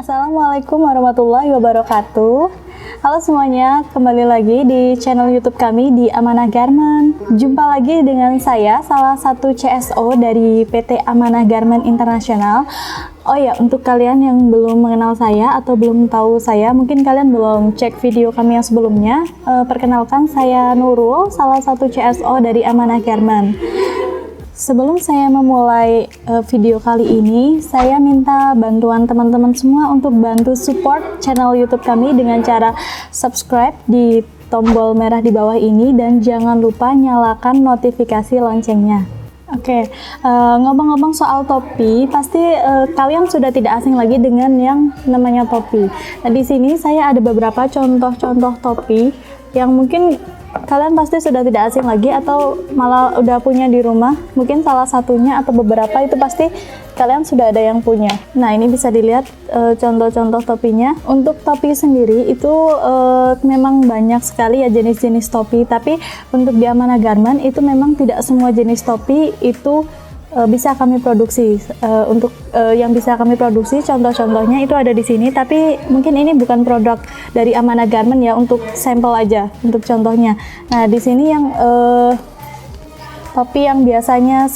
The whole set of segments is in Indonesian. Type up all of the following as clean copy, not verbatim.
Assalamualaikum warahmatullahi wabarakatuh. Halo semuanya, kembali lagi di channel YouTube kami di Amanah Garment. Jumpa lagi dengan saya, salah satu CSO dari PT Amanah Garment Internasional. Oh ya, untuk kalian yang belum mengenal saya atau belum tahu saya, mungkin kalian belum cek video kami yang sebelumnya. Perkenalkan, saya Nurul, salah satu CSO dari Amanah Garment. Sebelum saya memulai video kali ini, saya minta bantuan teman-teman semua untuk bantu support channel YouTube kami dengan cara subscribe di tombol merah di bawah ini dan jangan lupa nyalakan notifikasi loncengnya. Oke, ngomong-ngomong soal topi, pasti kalian sudah tidak asing lagi dengan yang namanya topi. Nah, di sini saya ada beberapa contoh-contoh topi yang mungkin kalian pasti sudah tidak asing lagi atau malah udah punya di rumah. Mungkin salah satunya atau beberapa itu pasti kalian sudah ada yang punya. Nah, ini bisa dilihat contoh-contoh topinya. Untuk topi sendiri itu memang banyak sekali ya jenis-jenis topi, tapi untuk di Amanah Garment itu memang tidak semua jenis topi itu bisa kami produksi. Untuk yang bisa kami produksi, contoh-contohnya itu ada di sini, tapi mungkin ini bukan produk dari Amanah Garment ya, untuk sampel aja, untuk contohnya. Nah, di sini yang topi yang biasanya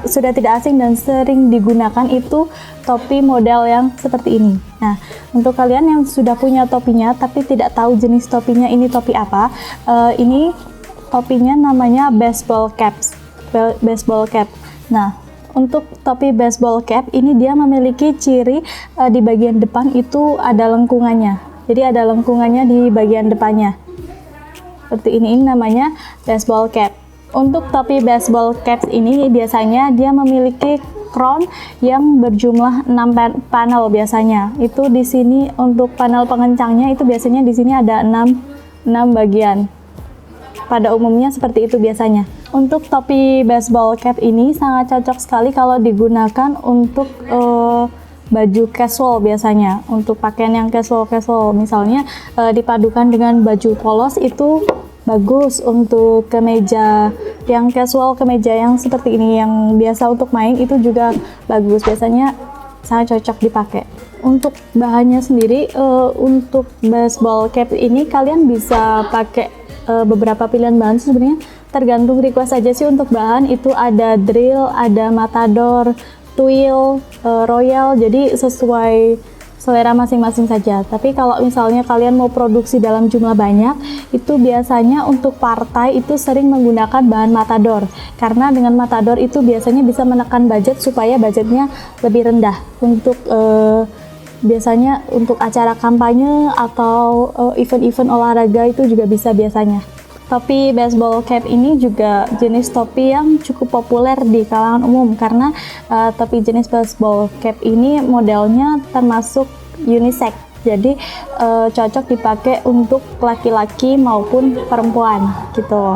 sudah tidak asing dan sering digunakan itu topi model yang seperti ini. Nah, untuk kalian yang sudah punya topinya tapi tidak tahu jenis topinya ini topi apa, ini topinya namanya baseball cap. Nah, untuk topi baseball cap ini dia memiliki ciri di bagian depan itu ada lengkungannya. Jadi ada lengkungannya di bagian depannya. Seperti ini namanya baseball cap. Untuk topi baseball cap ini biasanya dia memiliki crown yang berjumlah 6 panel biasanya. Itu di sini untuk panel pengencangnya itu biasanya di sini ada 6 bagian. Pada umumnya seperti itu biasanya. Untuk topi baseball cap ini sangat cocok sekali kalau digunakan untuk baju casual biasanya. Untuk pakaian yang casual misalnya dipadukan dengan baju polos itu bagus. Untuk kemeja yang casual, kemeja yang seperti ini yang biasa untuk main itu juga bagus. Biasanya sangat cocok dipakai. Untuk bahannya sendiri, untuk baseball cap ini kalian bisa pakai beberapa pilihan bahan sebenarnya, tergantung request aja sih. Untuk bahan itu ada drill, ada matador, twill, royal, jadi sesuai selera masing-masing saja. Tapi kalau misalnya kalian mau produksi dalam jumlah banyak, itu biasanya untuk partai itu sering menggunakan bahan matador, karena dengan matador itu biasanya bisa menekan budget supaya budgetnya lebih rendah. Untuk biasanya untuk acara kampanye atau event-event olahraga itu juga bisa biasanya. Topi baseball cap ini juga jenis topi yang cukup populer di kalangan umum, karena topi jenis baseball cap ini modelnya termasuk unisex. Jadi cocok dipakai untuk laki-laki maupun perempuan gitu.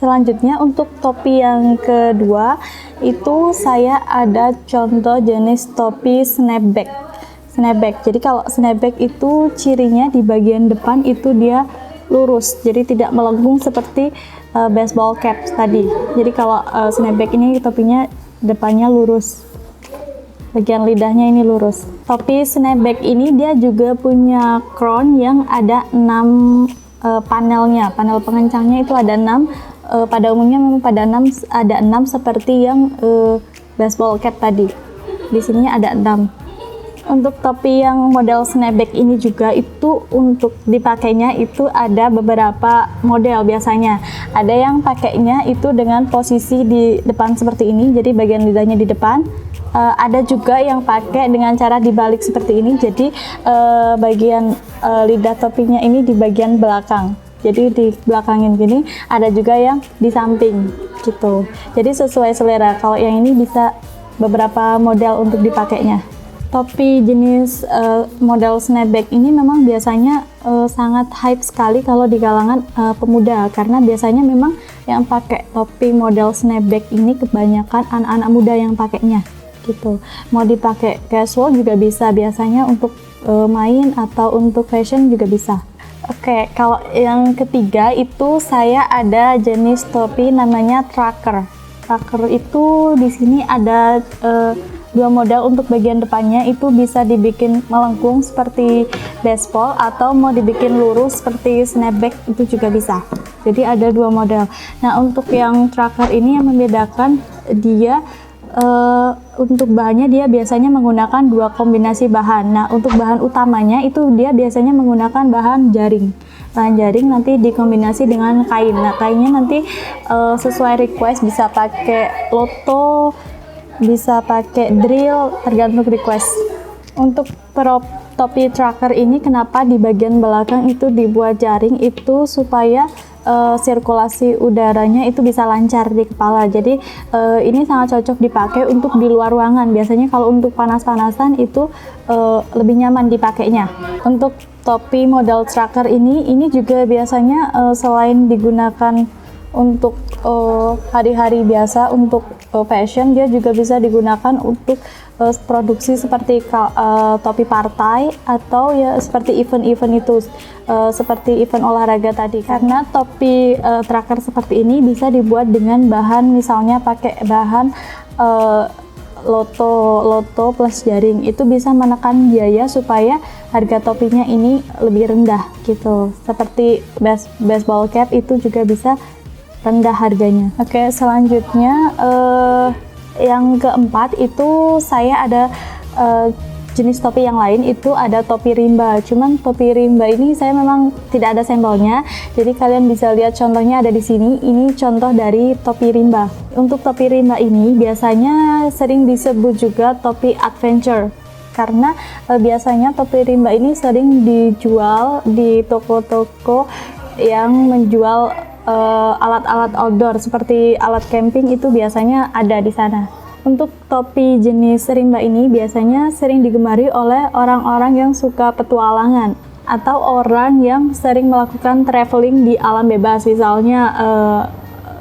Selanjutnya untuk topi yang kedua itu saya ada contoh jenis topi snapback. Jadi kalau snapback itu cirinya di bagian depan itu dia lurus, jadi tidak melengkung seperti baseball cap tadi. Jadi kalau snapback ini topinya depannya lurus, bagian lidahnya ini lurus. Topi snapback ini dia juga punya crown yang ada 6 panelnya. Panel pengencangnya itu ada 6. Pada umumnya memang ada 6 seperti yang baseball cap tadi. Di sini ada 6. Untuk topi yang model snapback ini juga itu untuk dipakainya itu ada beberapa model biasanya. Ada yang pakainya itu dengan posisi di depan seperti ini, jadi bagian lidahnya di depan. Ada juga yang pakai dengan cara dibalik seperti ini, jadi bagian lidah topinya ini di bagian belakang. Jadi di belakangin gini. Ada juga yang di samping gitu. Jadi sesuai selera. Kalau yang ini bisa beberapa model untuk dipakainya. Topi jenis model snapback ini memang biasanya sangat hype sekali kalau di kalangan pemuda, karena biasanya memang yang pakai topi model snapback ini kebanyakan anak-anak muda yang pakainya gitu. Mau dipakai casual juga bisa, biasanya untuk main atau untuk fashion juga bisa. Oke, kalau yang ketiga itu saya ada jenis topi namanya trucker. Trucker itu di sini ada dua model untuk bagian depannya itu bisa dibikin melengkung seperti baseball atau mau dibikin lurus seperti snapback itu juga bisa. Jadi ada dua model. Nah, untuk yang tracker ini yang membedakan dia untuk bahannya dia biasanya menggunakan dua kombinasi bahan. Nah, untuk bahan utamanya itu dia biasanya menggunakan bahan jaring. Bahan jaring nanti dikombinasi dengan kain. Nah, kainnya nanti sesuai request, bisa pakai loto, bisa pakai drill, tergantung request. Untuk topi tracker ini kenapa di bagian belakang itu dibuat jaring itu supaya sirkulasi udaranya itu bisa lancar di kepala. Jadi ini sangat cocok dipakai untuk di luar ruangan. Biasanya kalau untuk panas-panasan itu lebih nyaman dipakainya. Untuk topi model tracker ini juga biasanya selain digunakan untuk hari-hari biasa, untuk fashion, dia juga bisa digunakan untuk produksi seperti topi partai atau ya seperti event-event itu, seperti event olahraga tadi. Karena topi tracker seperti ini bisa dibuat dengan bahan, misalnya pakai bahan loto plus jaring, itu bisa menekan biaya supaya harga topinya ini lebih rendah gitu. Seperti baseball cap itu juga bisa rendah harganya. Oke, selanjutnya yang keempat itu saya ada jenis topi yang lain, itu ada topi rimba. Cuman topi rimba ini saya memang tidak ada sampelnya, jadi kalian bisa lihat contohnya ada di sini. Ini contoh dari topi rimba. Untuk topi rimba ini biasanya sering disebut juga topi adventure, karena biasanya topi rimba ini sering dijual di toko-toko yang menjual alat-alat outdoor seperti alat camping, itu biasanya ada di sana. Untuk topi jenis rimba ini biasanya sering digemari oleh orang-orang yang suka petualangan atau orang yang sering melakukan traveling di alam bebas. Misalnya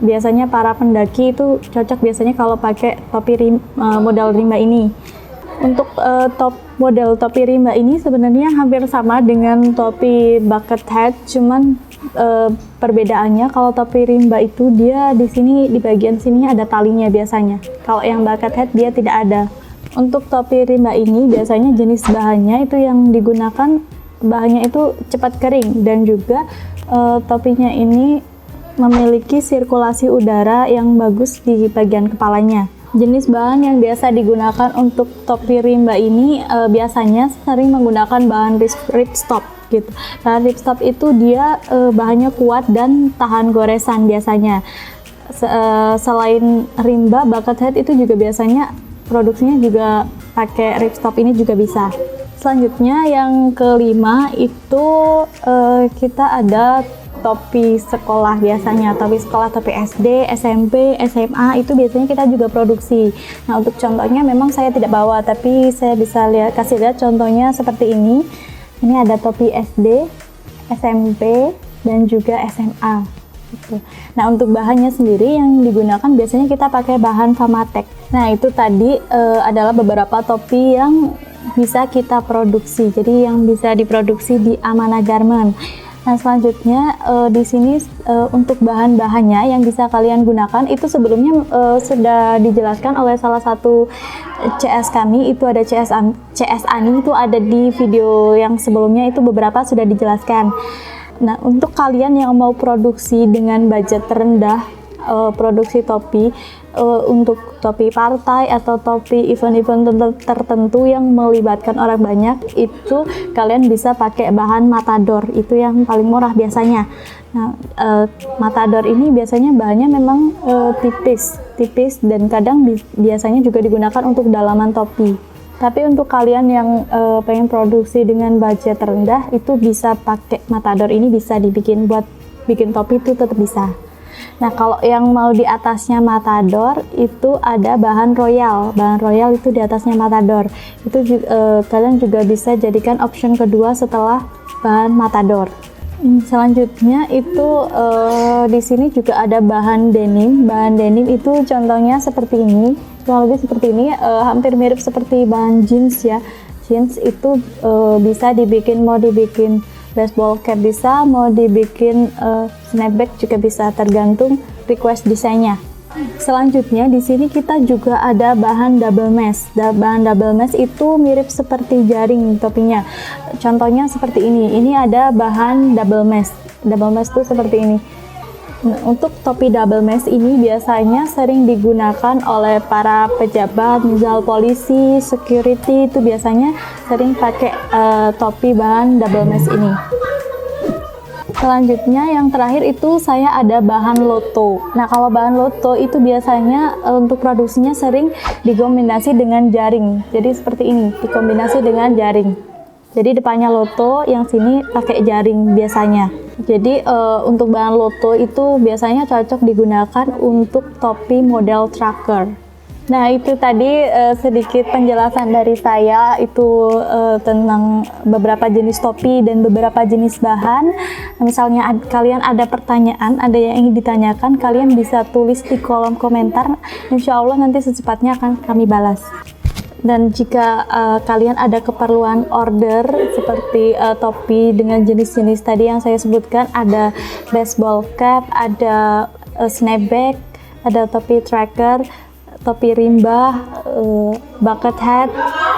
biasanya para pendaki itu cocok biasanya kalau pakai topi model rimba ini. Untuk model topi rimba ini sebenarnya hampir sama dengan topi bucket hat, cuman perbedaannya kalau topi rimba itu dia di sini, di bagian sini ada talinya biasanya. Kalau yang bucket hat dia tidak ada. Untuk topi rimba ini biasanya jenis bahannya itu yang digunakan, bahannya itu cepat kering, dan juga topinya ini memiliki sirkulasi udara yang bagus di bagian kepalanya. Jenis bahan yang biasa digunakan untuk topi rimba ini biasanya sering menggunakan bahan ripstop gitu. Bahan ripstop itu dia bahannya kuat dan tahan goresan biasanya. Selain rimba, bucket hat itu juga biasanya produksinya juga pakai ripstop ini juga bisa. Selanjutnya yang kelima itu kita ada topi sekolah biasanya, topi sekolah, topi SD, SMP, SMA itu biasanya kita juga produksi. Nah, untuk contohnya memang saya tidak bawa, tapi saya bisa kasih lihat contohnya seperti ini. Ini ada topi SD, SMP, dan juga SMA. Gitu. Nah, untuk bahannya sendiri yang digunakan biasanya kita pakai bahan Famatek. Nah, itu tadi adalah beberapa topi yang bisa kita produksi. Jadi yang bisa diproduksi di Amanah Garment. Nah, selanjutnya di sini untuk bahan-bahannya yang bisa kalian gunakan itu sebelumnya sudah dijelaskan oleh salah satu CS kami, itu ada CS Ani, itu ada di video yang sebelumnya, itu beberapa sudah dijelaskan. Nah, untuk kalian yang mau produksi dengan budget rendah, produksi topi untuk topi partai atau topi event-event tertentu yang melibatkan orang banyak, itu kalian bisa pakai bahan Matador, itu yang paling murah biasanya. Nah, Matador ini biasanya bahannya memang tipis dan kadang biasanya juga digunakan untuk dalaman topi. Tapi untuk kalian yang pengen produksi dengan budget rendah, itu bisa pakai Matador ini, bisa dibikin buat bikin topi itu tetap bisa. Nah, kalau yang mau di atasnya Matador itu ada bahan Royal. Bahan Royal itu di atasnya Matador. Itu kalian juga bisa jadikan option kedua setelah bahan Matador. Selanjutnya itu di sini juga ada bahan denim. Bahan denim itu contohnya seperti ini. Kurang lebih seperti ini, hampir mirip seperti bahan jeans ya. Jeans itu bisa dibikin, mau dibikin baseball cap bisa, mau dibikin snapback juga bisa, tergantung request desainnya. Selanjutnya di sini kita juga ada bahan double mesh. Bahan double mesh itu mirip seperti jaring topinya. Contohnya seperti ini. Ini ada bahan double mesh. Double mesh itu seperti ini. Nah, untuk topi double mesh ini biasanya sering digunakan oleh para pejabat, misal polisi, security, itu biasanya sering pakai topi bahan double mesh ini. Selanjutnya yang terakhir itu saya ada bahan loto. Nah, kalau bahan loto itu biasanya untuk produksinya sering dikombinasi dengan jaring. Jadi seperti ini, dikombinasi dengan jaring. Jadi depannya loto, yang sini pakai jaring biasanya. Jadi untuk bahan loto itu biasanya cocok digunakan untuk topi model trucker. Nah, itu tadi sedikit penjelasan dari saya itu tentang beberapa jenis topi dan beberapa jenis bahan. Misalnya kalian ada pertanyaan, ada yang ingin ditanyakan, kalian bisa tulis di kolom komentar. Insya Allah nanti secepatnya akan kami balas. Dan jika kalian ada keperluan order seperti topi dengan jenis-jenis tadi yang saya sebutkan, ada baseball cap, ada snapback, ada topi tracker, topi rimba, bucket hat,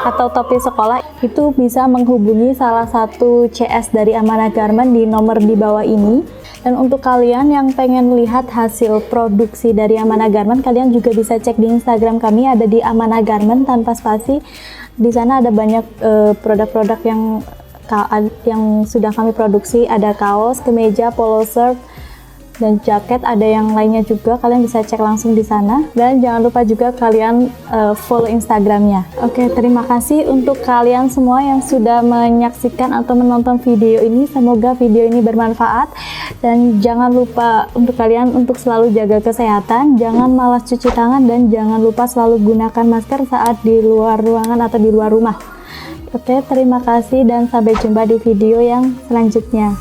atau topi sekolah, itu bisa menghubungi salah satu CS dari Amanah Garment di nomor di bawah ini. Dan untuk kalian yang pengen lihat hasil produksi dari Amanah Garment, kalian juga bisa cek di Instagram kami, ada di Amanah Garment tanpa spasi. Di sana ada banyak produk-produk yang sudah kami produksi, ada kaos, kemeja, polo shirt, dan jaket, ada yang lainnya juga. Kalian bisa cek langsung di sana, dan jangan lupa juga kalian follow Instagramnya. Oke, terima kasih untuk kalian semua yang sudah menyaksikan atau menonton video ini. Semoga video ini bermanfaat, dan jangan lupa untuk kalian untuk selalu jaga kesehatan, jangan malas cuci tangan, dan jangan lupa selalu gunakan masker saat di luar ruangan atau di luar rumah. Oke, terima kasih dan sampai jumpa di video yang selanjutnya.